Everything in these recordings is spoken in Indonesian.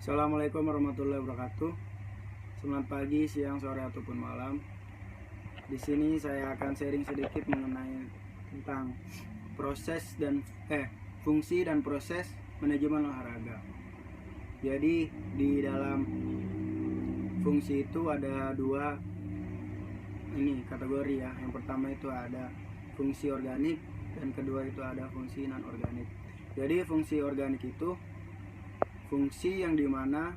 Assalamualaikum warahmatullahi wabarakatuh. Selamat pagi, siang, sore ataupun malam. Di sini saya akan sharing sedikit mengenai tentang fungsi dan proses manajemen olahraga. Jadi di dalam fungsi itu ada dua kategori ya. Yang pertama itu ada fungsi organik dan kedua itu ada fungsi non organik. Jadi fungsi organik itu fungsi yang dimana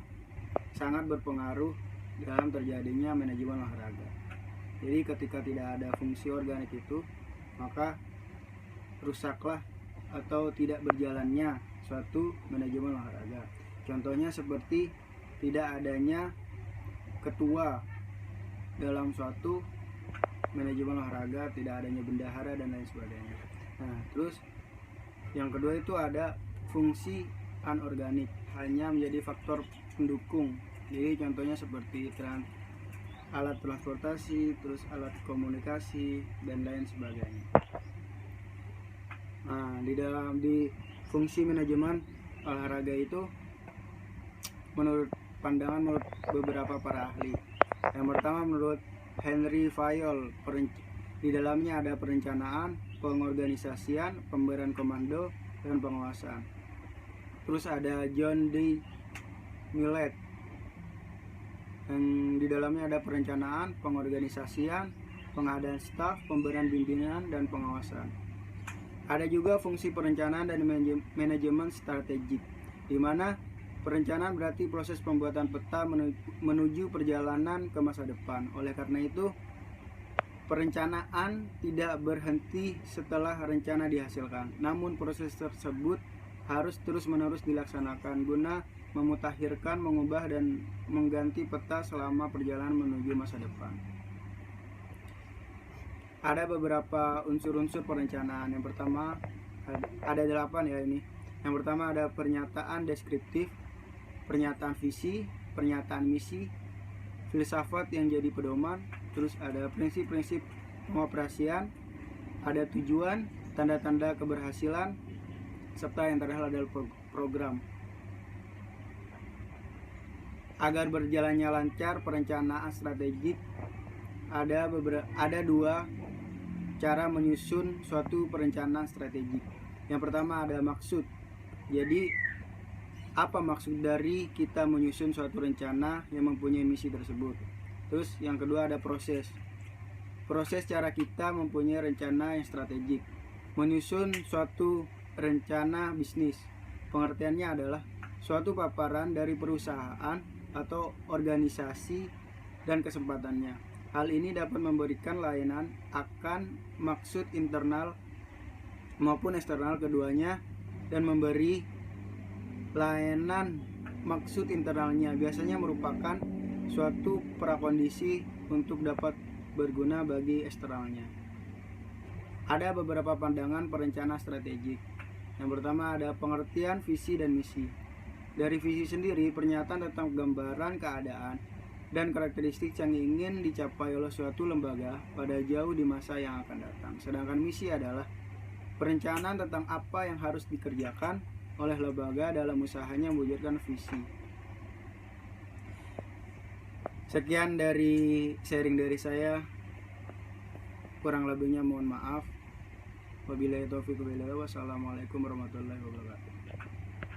sangat berpengaruh dalam terjadinya manajemen olahraga. Jadi ketika tidak ada fungsi organik itu, maka rusaklah atau tidak berjalannya suatu manajemen olahraga. Contohnya seperti tidak adanya ketua dalam suatu manajemen olahraga, tidak adanya bendahara dan lain sebagainya. Nah, terus yang kedua itu ada fungsi anorganik, hanya menjadi faktor pendukung. Jadi contohnya seperti alat transportasi, terus alat komunikasi dan lain sebagainya. Nah, di fungsi manajemen olahraga itu menurut beberapa para ahli. Yang pertama menurut Henry Fayol, di dalamnya ada perencanaan, pengorganisasian, pemberian komando dan pengawasan. Terus ada John D. Millett, yang di dalamnya ada perencanaan, pengorganisasian, pengadaan staf, pemberian bimbingan dan pengawasan. Ada juga fungsi perencanaan dan manajemen strategik, di mana perencanaan berarti proses pembuatan peta menuju perjalanan ke masa depan. Oleh karena itu, perencanaan tidak berhenti setelah rencana dihasilkan, namun proses tersebut harus terus-menerus dilaksanakan guna memutakhirkan, mengubah dan mengganti peta selama perjalanan menuju masa depan. Ada beberapa unsur-unsur perencanaan. Yang pertama ada 8 ya ini. Yang pertama ada pernyataan deskriptif, pernyataan visi, pernyataan misi, filsafat yang jadi pedoman, terus ada prinsip-prinsip pengoperasian, ada tujuan, tanda-tanda keberhasilan, serta yang terakhir adalah program. Agar berjalannya lancar perencanaan strategik, ada dua cara menyusun suatu perencanaan strategik. Yang pertama ada maksud. Jadi apa maksud dari kita menyusun suatu rencana yang mempunyai misi tersebut. Terus yang kedua ada proses. Proses cara kita mempunyai rencana yang strategik. Menyusun suatu rencana bisnis. Pengertiannya adalah suatu paparan dari perusahaan atau organisasi dan kesempatannya. Hal ini dapat memberikan layanan akan maksud internal maupun eksternal keduanya dan memberi layanan maksud internalnya biasanya merupakan suatu prakondisi untuk dapat berguna bagi eksternalnya. Ada beberapa pandangan perencanaan strategik. Yang pertama ada pengertian visi dan misi. Dari visi sendiri, pernyataan tentang gambaran keadaan dan karakteristik yang ingin dicapai oleh suatu lembaga pada jauh di masa yang akan datang. Sedangkan misi adalah perencanaan tentang apa yang harus dikerjakan oleh lembaga dalam usahanya mewujudkan visi. Sekian dari sharing dari saya. Kurang lebihnya mohon maaf. Wabillahi taufiq wal hidayah. Wassalamualaikum warahmatullahi wabarakatuh.